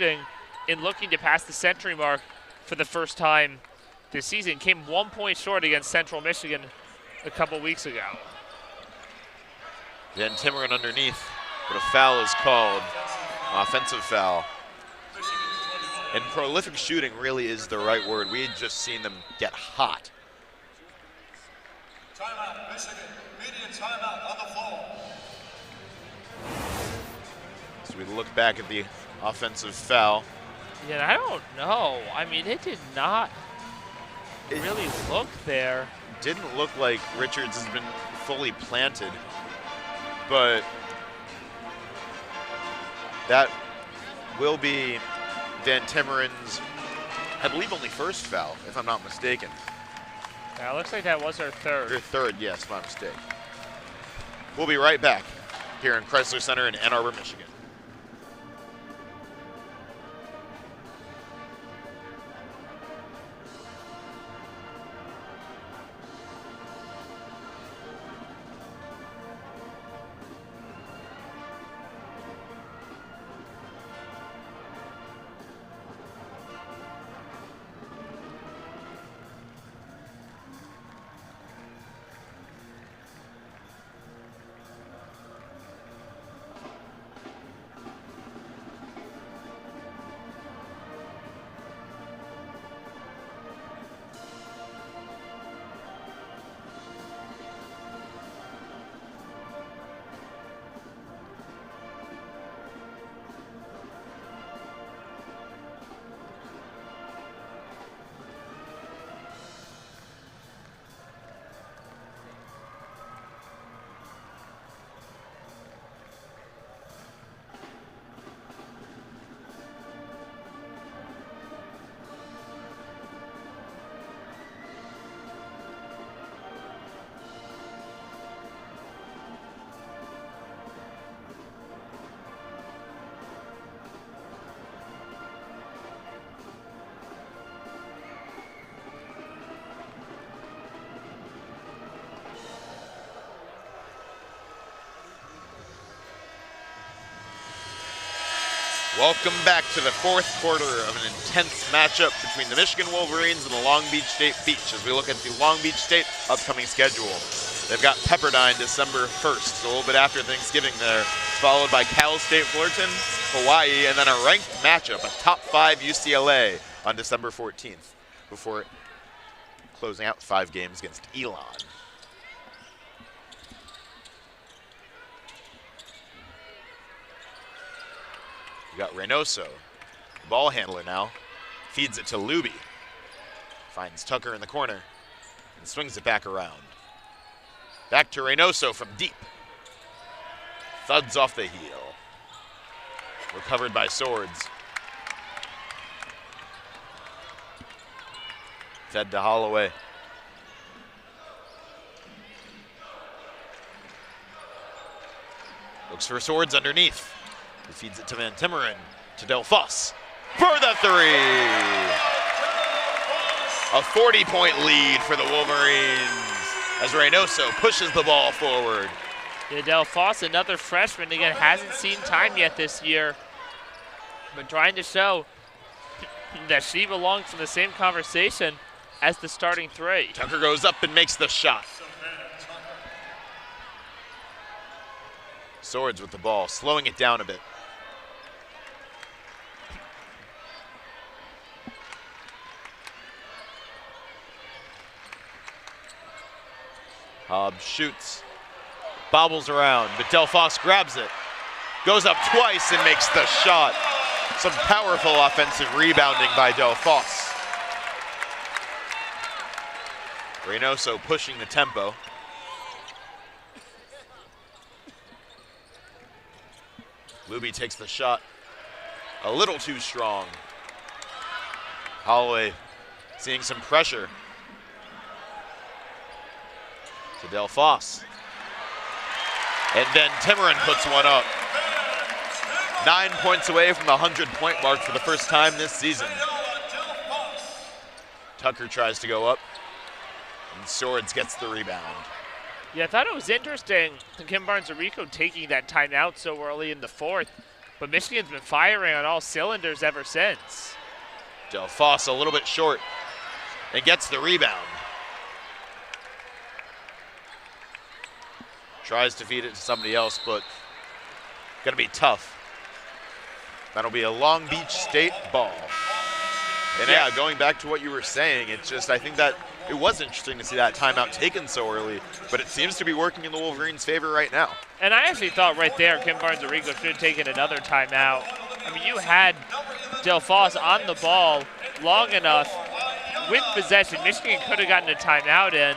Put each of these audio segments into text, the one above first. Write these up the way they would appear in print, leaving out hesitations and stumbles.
in looking to pass the century mark for the first time this season. Came 1 point short against Central Michigan a couple weeks ago. Van Timmeren underneath, but a foul is called, offensive foul. And prolific shooting really is the right word. We had just seen them get hot. Timeout, Michigan. Media timeout on the floor. So we look back at the offensive foul. Yeah, I don't know. I mean, it did not really look there. Didn't look like Richards has been fully planted, but that will be Van Timmeren's, I believe, only first foul, if I'm not mistaken. Yeah, it looks like that was her third. Her third, yes, my mistake. We'll be right back here in Chrysler Center in Ann Arbor, Michigan. Welcome back to the fourth quarter of an intense matchup between the Michigan Wolverines and the Long Beach State Beach as we look at the Long Beach State upcoming schedule. They've got Pepperdine December 1st, a little bit after Thanksgiving there, followed by Cal State Fullerton, Hawaii, and then a ranked matchup, a top 5 UCLA on December 14th before closing out 5 games against Elon. We got Reynoso, the ball handler now, feeds it to Luby, finds Tucker in the corner, and swings it back around. Back to Reynoso from deep. Thuds off the heel. Recovered by Swords. Fed to Holloway. Looks for Swords underneath. He feeds it to Van Timmeren, to Del Foss for the three. A 40-point lead for the Wolverines as Reynoso pushes the ball forward. Yeah, Del Foss, another freshman, again, hasn't seen time yet this year, but trying to show that she belongs in the same conversation as the starting 3. Tucker goes up and makes the shot. Swords with the ball, slowing it down a bit. Hobbs shoots, bobbles around, but Del Foss grabs it, goes up twice and makes the shot. Some powerful offensive rebounding by Del Foss. Reynoso pushing the tempo. Luby takes the shot a little too strong. Holloway seeing some pressure. To Del Foss. And then Timmeren puts one up. 9 points away from the 100-point mark for the first time this season. Tucker tries to go up, and Swords gets the rebound. Yeah, I thought it was interesting, Kim Barnes-Arico taking that timeout so early in the fourth. But Michigan's been firing on all cylinders ever since. DelFoss a little bit short and gets the rebound. Tries to feed it to somebody else, but gonna be tough. That'll be a Long Beach State ball. And yeah, going back to what you were saying, it's just, I think that it was interesting to see that timeout taken so early, but it seems to be working in the Wolverines' favor right now. And I actually thought right there, Kim Barnes-Arrigo should have taken another timeout. I mean, you had DelFoss on the ball long enough with possession. Michigan could have gotten a timeout in,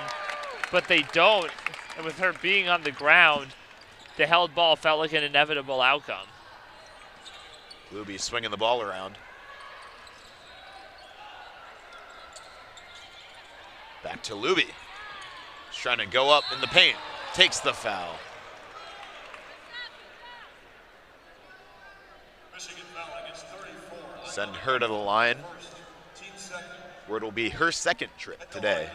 but they don't. And with her being on the ground, the held ball felt like an inevitable outcome. Luby swinging the ball around. Back to Luby. He's trying to go up in the paint. Takes the foul. Send her to the line, where it'll be her second trip today.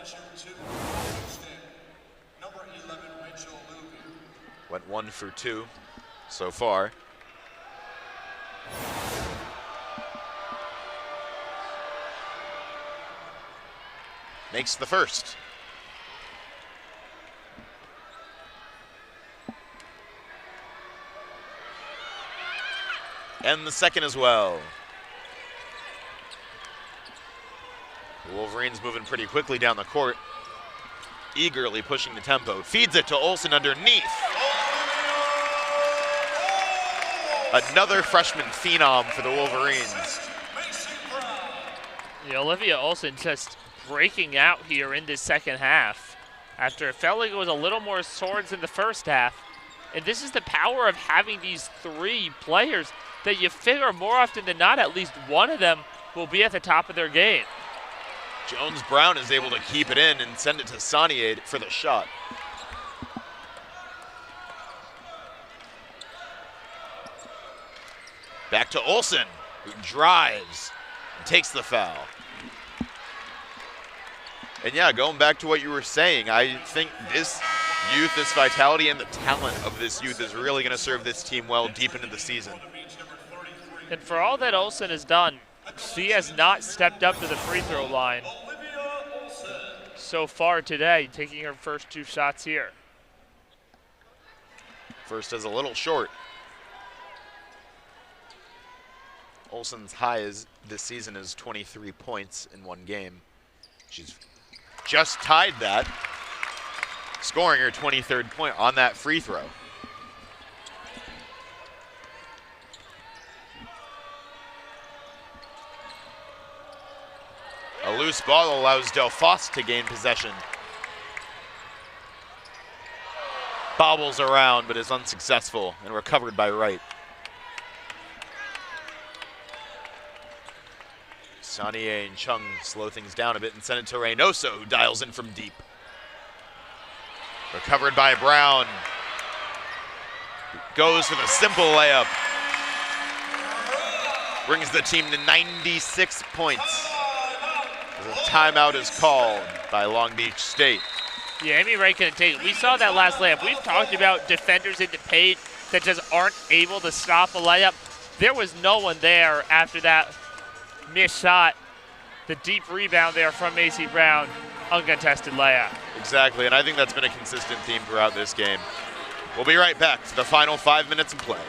Went 1 for 2 so far. Makes the first. And the second as well. The Wolverines moving pretty quickly down the court, eagerly pushing the tempo. Feeds it to Olsen underneath. Another freshman phenom for the Wolverines. Yeah, Olivia Olsen just breaking out here in this second half after it felt like it was a little more swords in the first half. And this is the power of having these three players that you figure more often than not, at least one of them will be at the top of their game. Jones-Brown is able to keep it in and send it to Saunier for the shot. Back to Olsen, who drives and takes the foul. And yeah, going back to what you were saying, I think this youth, this vitality, and the talent of this youth is really going to serve this team well deep into the season. And for all that Olsen has done, she has not stepped up to the free throw line so far today, taking her first 2 shots here. First is a little short. Olsen's high this season is 23 points in 1 game. She's just tied that, scoring her 23rd point on that free throw. A loose ball allows DelFoss to gain possession. Bobbles around, but is unsuccessful and recovered by Wright. Saunier and Chung slow things down a bit and send it to Reynoso, who dials in from deep. Recovered by Brown. Goes for the simple layup. Brings the team to 96 points. The timeout is called by Long Beach State. Yeah, Amy Wright couldn't take it. We saw that last layup. We've talked about defenders in the paint that just aren't able to stop a layup. There was no one there after that missed shot. The deep rebound there from Macy Brown, uncontested layup. Exactly, and I think that's been a consistent theme throughout this game. We'll be right back for the final 5 minutes of play.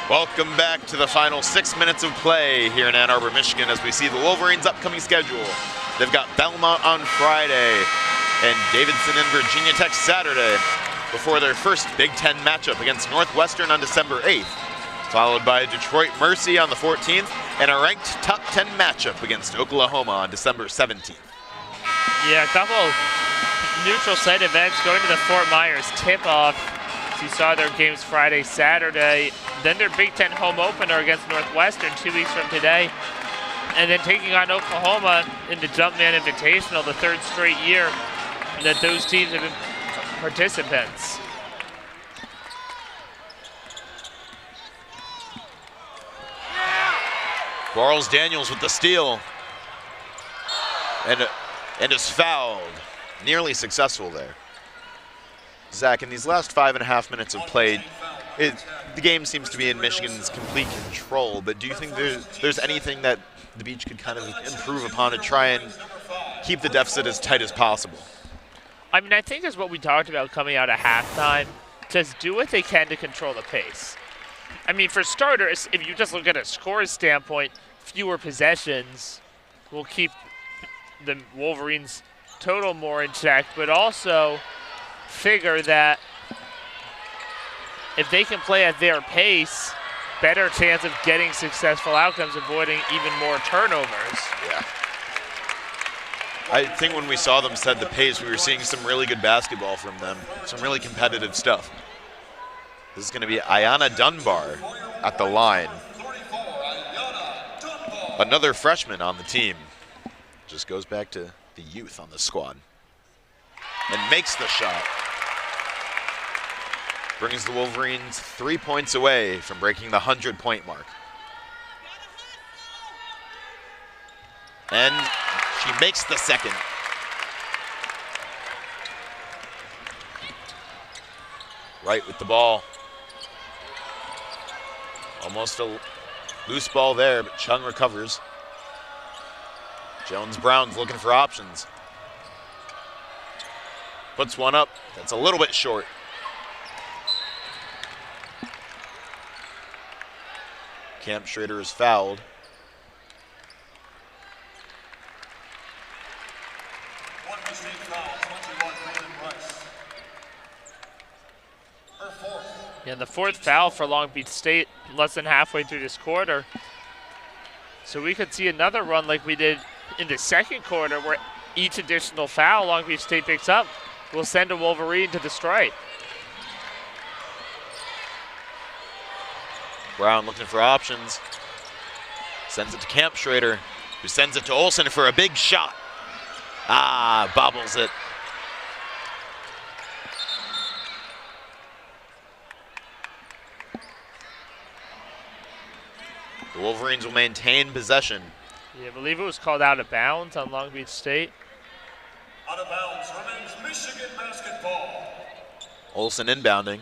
Welcome back to the final 6 minutes of play here in Ann Arbor, Michigan, as we see the Wolverines' upcoming schedule. They've got Belmont on Friday and Davidson and Virginia Tech Saturday before their first Big Ten matchup against Northwestern on December 8th, followed by Detroit Mercy on the 14th and a ranked top 10 matchup against Oklahoma on December 17th. Yeah, a couple neutral site events going to the Fort Myers tip-off. So you saw their games Friday, Saturday, then their Big Ten home opener against Northwestern 2 weeks from today, and then taking on Oklahoma in the Jumpman Invitational, the third straight year that those teams have been participants. Quarles Daniels with the steal and is fouled. Nearly successful there. Zach, in these last 5.5 minutes of play, the game seems to be in Michigan's complete control, but do you think there's anything that the Beach could kind of improve upon to try and keep the deficit as tight as possible? I mean, I think that's what we talked about coming out of halftime. Just do what they can to control the pace. I mean, for starters, if you just look at a score standpoint, fewer possessions will keep the Wolverines' total more in check, but also figure that if they can play at their pace, better chance of getting successful outcomes, avoiding even more turnovers. Yeah. I think when we saw them set the pace, we were seeing some really good basketball from them, some really competitive stuff. This is going to be Ayanna Dunbar at the line. Another freshman on the team. Just goes back to the youth on the squad. And makes the shot. Brings the Wolverines 3 points away from breaking the 100-point mark. And she makes the second. Right with the ball. Almost a loose ball there, but Chung recovers. Jones-Brown's looking for options. Puts one up. That's a little bit short. Camp Schrader is fouled. One mistake foul, 21, Brandon Rice. Her fourth. Yeah, the fourth foul for Long Beach State less than halfway through this quarter. So we could see another run like we did in the second quarter where each additional foul Long Beach State picks up will send a Wolverine to the stripe. Brown looking for options. Sends it to Camp Schrader, who sends it to Olsen for a big shot. Bobbles it. The Wolverines will maintain possession. Yeah, I believe it was called out of bounds on Long Beach State. Out of bounds remains Michigan basketball. Olsen inbounding.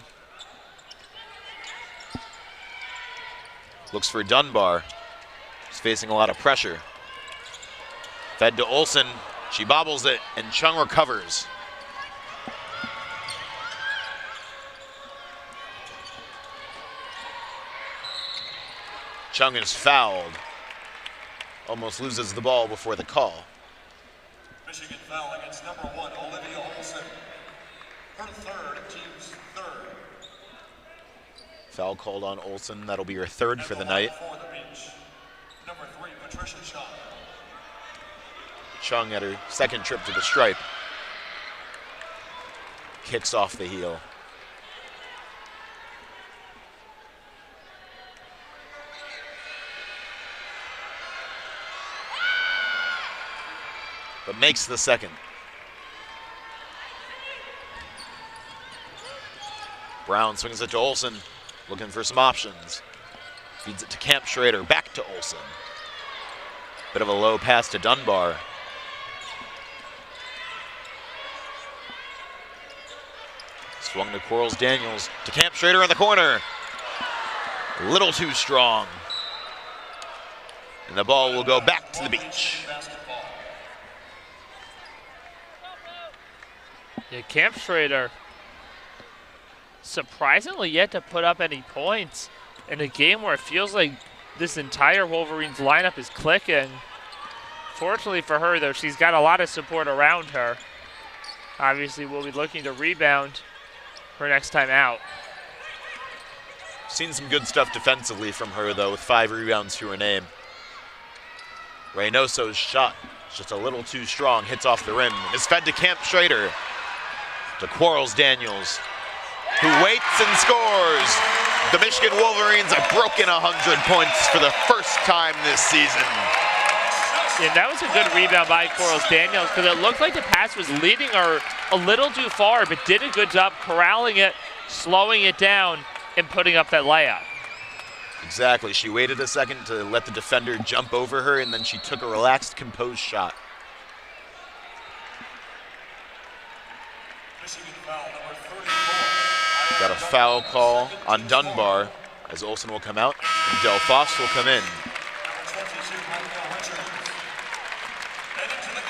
Looks for Dunbar. She's facing a lot of pressure. Fed to Olsen. She bobbles it, and Chung recovers. Chung is fouled. Almost loses the ball before the call. Michigan foul against number 1, Olivia Olsen. Her third, team's third. Foul called on Olsen. That'll be her third for the night. For the Beach. Number 3, Patricia Chung. Chung at her second trip to the stripe. Kicks off the heel. But makes the second. Brown swings it to Olsen, looking for some options. Feeds it to Camp Schrader, back to Olsen. Bit of a low pass to Dunbar. Swung to Quarles Daniels, to Camp Schrader in the corner. A little too strong. And the ball will go back to the Beach. Yeah, Camp Schrader surprisingly yet to put up any points. in a game where it feels like this entire Wolverines lineup is clicking. Fortunately for her, though, she's got a lot of support around her. Obviously, we'll be looking to rebound her next time out. Seen some good stuff defensively from her, though, with 5 rebounds to her name. Reynoso's shot, just a little too strong, hits off the rim. Is fed to Camp Schrader. To Quarles Daniels, who waits and scores. The Michigan Wolverines have broken 100 points for the first time this season. Yeah, that was a good rebound by Quarles Daniels because it looked like the pass was leading her a little too far, but did a good job corralling it, slowing it down, and putting up that layup. Exactly. She waited a second to let the defender jump over her, and then she took a relaxed, composed shot. Got a foul call on Dunbar as Olsen will come out and Del Foss will come in.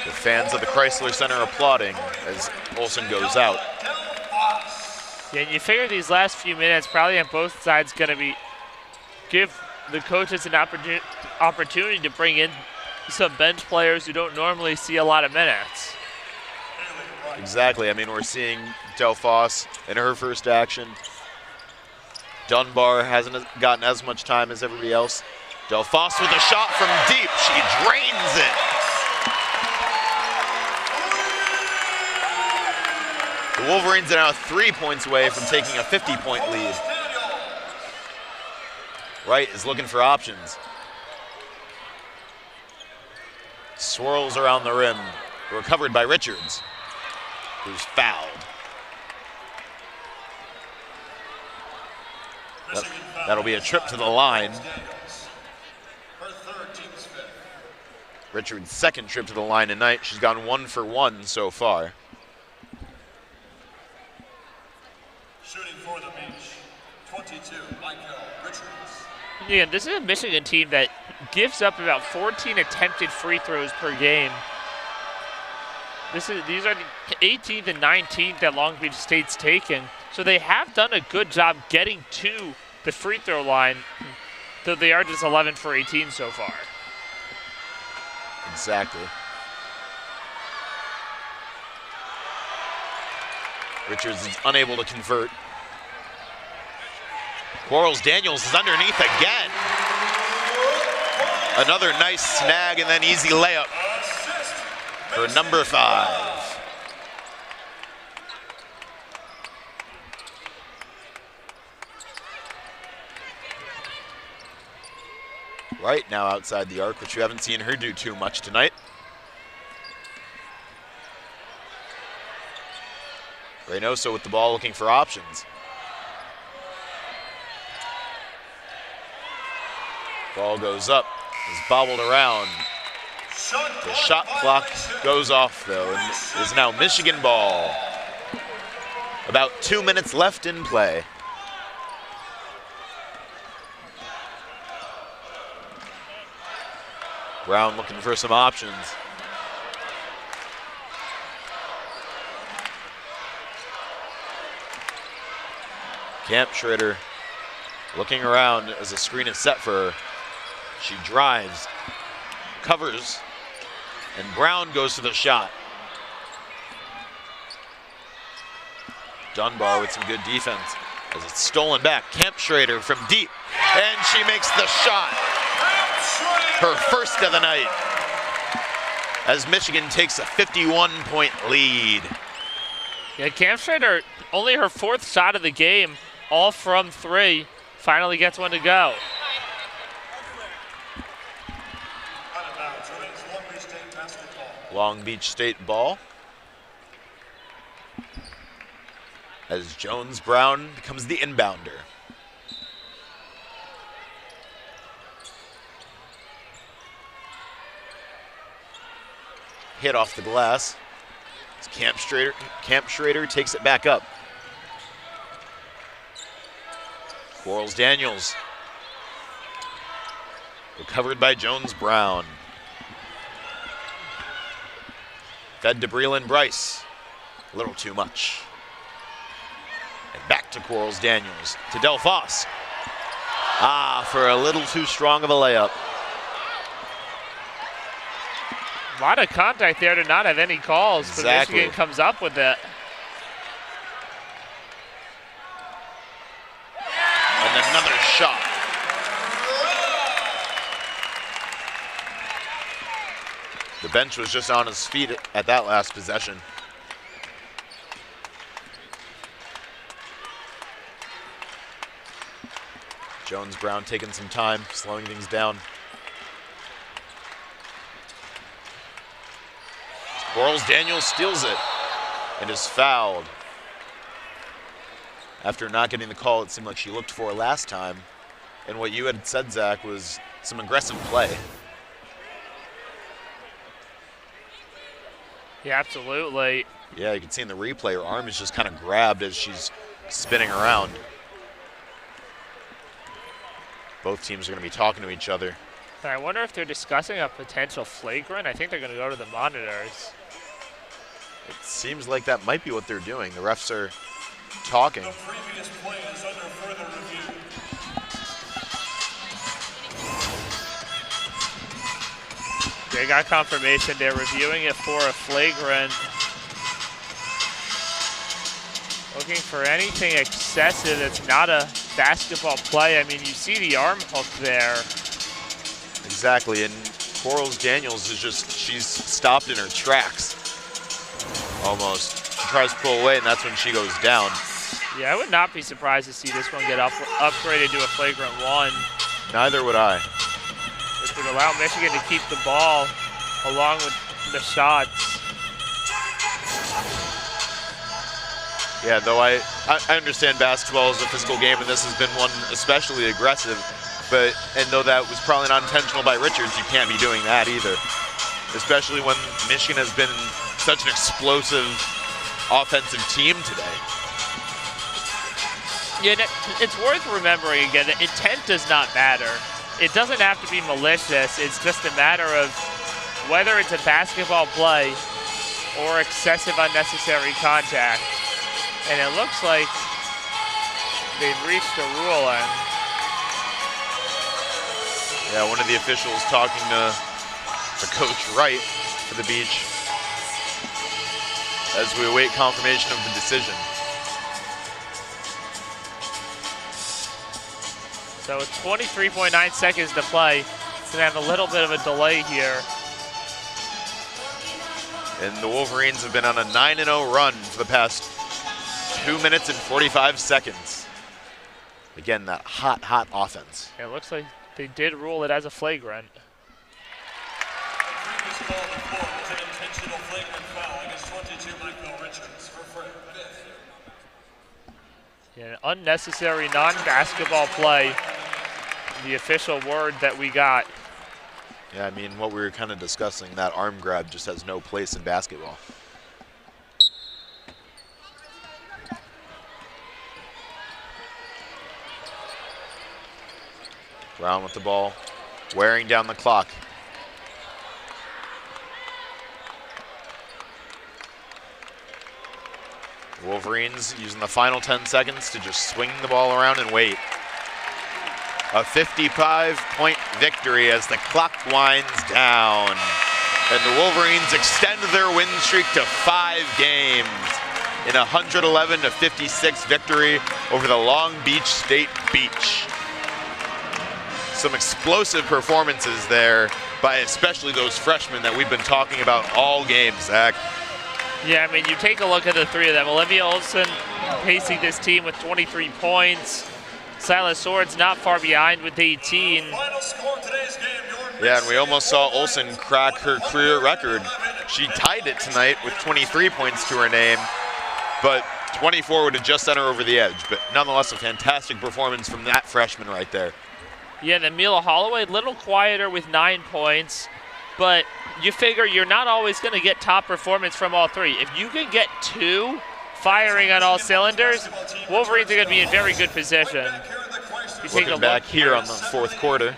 The fans of the Chrysler Center applauding as Olsen goes out. Yeah, and you figure these last few minutes probably on both sides going to be give the coaches an opportunity to bring in some bench players who don't normally see a lot of minutes. Exactly. I mean, we're seeing Del Foss in her first action. Dunbar hasn't gotten as much time as everybody else. Del Foss with a shot from deep. She drains it. The Wolverines are now 3 points away from taking a 50-point lead. Wright is looking for options. Swirls around the rim. Recovered by Richards, who's fouled. That'll be a trip to the line. Richards' second trip to the line tonight. She's gone 1 for 1 so far. Shooting for the beach, 22, Michael Richards. Yeah, this is a Michigan team that gives up about 14 attempted free throws per game. These are the 18th and 19th that Long Beach State's taken. So they have done a good job getting to the free throw line, though they are just 11 for 18 so far. Exactly. Richards is unable to convert. Quarles Daniels is underneath again. Another nice snag and then easy layup for number 5. Right now outside the arc, which we haven't seen her do too much tonight. Reynoso with the ball looking for options. Ball goes up, is bobbled around. The shot clock goes off though, and is now Michigan ball. About 2 minutes left in play. Brown looking for some options. Camp Schrader looking around as a screen is set for her. She drives, covers, and Brown goes to the shot. Dunbar with some good defense as it's stolen back. Camp Schrader from deep, and she makes the shot. Her first of the night as Michigan takes a 51-point lead. Yeah, Camp Schrader, only her 4th shot of the game, all from 3, finally gets one to go. Long Beach State ball. As Jones Brown becomes the inbounder. Hit off the glass. As Camp Schrader takes it back up. Quarles Daniels. Recovered by Jones Brown. Fed to Breland Bryce. A little too much. And back to Quarles Daniels. To Del Foss. For a little too strong of a layup. A lot of contact there to not have any calls, Exactly. but Michigan comes up with it. And another shot. The bench was just on his feet at that last possession. Jones-Brown taking some time, slowing things down. Quarles-Daniels steals it and is fouled. After not getting the call it seemed like she looked for last time. And what you had said, Zach, was some aggressive play. Yeah, absolutely. Yeah, you can see in the replay, her arm is just kind of grabbed as she's spinning around. Both teams are going to be talking to each other. I wonder if they're discussing a potential flagrant. I think they're going to go to the monitors. It seems like that might be what they're doing. The refs are talking. The previous play is under further review. They got confirmation. They're reviewing it for a flagrant. Looking for anything excessive that's not a basketball play. I mean, you see the arm hook there. Exactly, and Quarles-Daniels is just, she's stopped in her tracks, almost. She tries to pull away, and that's when she goes down. Yeah, I would not be surprised to see this one get upgraded to a flagrant 1. Neither would I. Which would allow Michigan to keep the ball along with the shots. Yeah, though I understand basketball is a physical game, and this has been one especially aggressive. And though that was probably not intentional by Richards, you can't be doing that either. Especially when Michigan has been such an explosive offensive team today. Yeah, it's worth remembering again that intent does not matter. It doesn't have to be malicious. It's just a matter of whether it's a basketball play or excessive unnecessary contact. And it looks like they've reached a ruling. Yeah, one of the officials talking to Coach Wright for the Beach as we await confirmation of the decision. So 23.9 seconds to play. It's gonna have a little bit of a delay here. And the Wolverines have been on a 9-0 run for the past 2 minutes and 45 seconds. Again, that hot offense. It looks like they did rule it as a flagrant. Previous call before was an intentional flagrant foul against 22 Michael Richards for fifth. Yeah, an unnecessary non-basketball play. The official word that we got. Yeah, I mean, what we were kind of discussing, that arm grab just has no place in basketball. Brown with the ball, wearing down the clock. Wolverines using the final 10 seconds to just swing the ball around and wait. A 55-point victory as the clock winds down. And the Wolverines extend their win streak to 5 games in a 111-56 victory over the Long Beach State Beach. Some explosive performances there by especially those freshmen that we've been talking about all game, Zach. Yeah, I mean, you take a look at the three of them. Olivia Olson pacing this team with 23 points. Silas Swords not far behind with 18. Final score of today's game, Yeah, and we almost saw Olson crack her career record. She tied it tonight with 23 points to her name, but 24 would have just sent her over the edge. But nonetheless, a fantastic performance from that freshman right there. Yeah, and Mila Holloway, a little quieter with 9 points, but you figure you're not always going to get top performance from all three. If you can get 2 firing on all cylinders, Wolverines are going to be in very good position. You take a Looking back look here on the fourth quarter,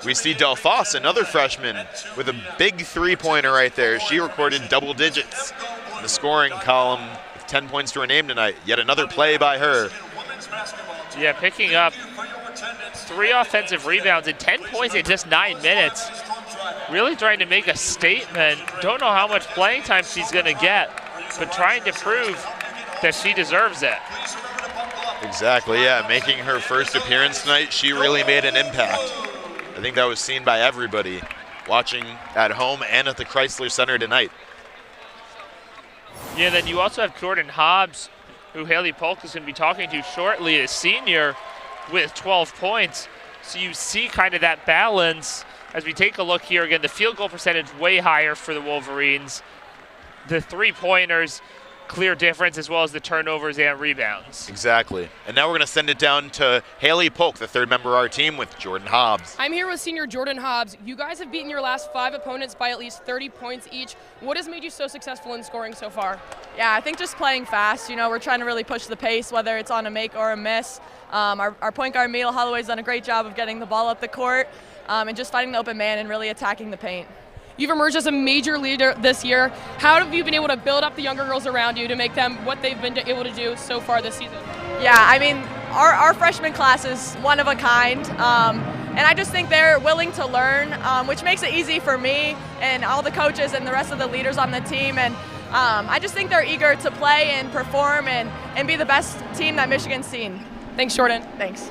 we see Delphos, another freshman, with a big three-pointer right there. She recorded double digits in the scoring column with 10 points to her name tonight. Yet another play by her. Yeah, picking up 3 offensive rebounds and 10 points in just 9 minutes. Really trying to make a statement. Don't know how much playing time she's going to get, but trying to prove that she deserves it. Exactly, yeah. Making her first appearance tonight, she really made an impact. I think that was seen by everybody watching at home and at the Chrysler Center tonight. Yeah, then you also have Jordan Hobbs, who Haley Polk is going to be talking to shortly, a senior with 12 points. So you see kind of that balance as we take a look here. Again, the field goal percentage way higher for the Wolverines. The three-pointers, clear difference, as well as the turnovers and rebounds. Exactly. And now we're going to send it down to Haley Polk, the third member of our team, with Jordan Hobbs. I'm here with senior Jordan Hobbs. You guys have beaten your last 5 opponents by at least 30 points each. What has made you so successful in scoring so far? Yeah, I think just playing fast. You know, we're trying to really push the pace, whether it's on a make or a miss. Our point guard, Mila Holloway's done a great job of getting the ball up the court and just finding the open man and really attacking the paint. You've emerged as a major leader this year. How have you been able to build up the younger girls around you to make them what they've been able to do so far this season? Yeah, I mean, our freshman class is one of a kind. And I just think they're willing to learn, which makes it easy for me and all the coaches and the rest of the leaders on the team. And I just think they're eager to play and perform and be the best team that Michigan's seen. Thanks, Jordan. Thanks.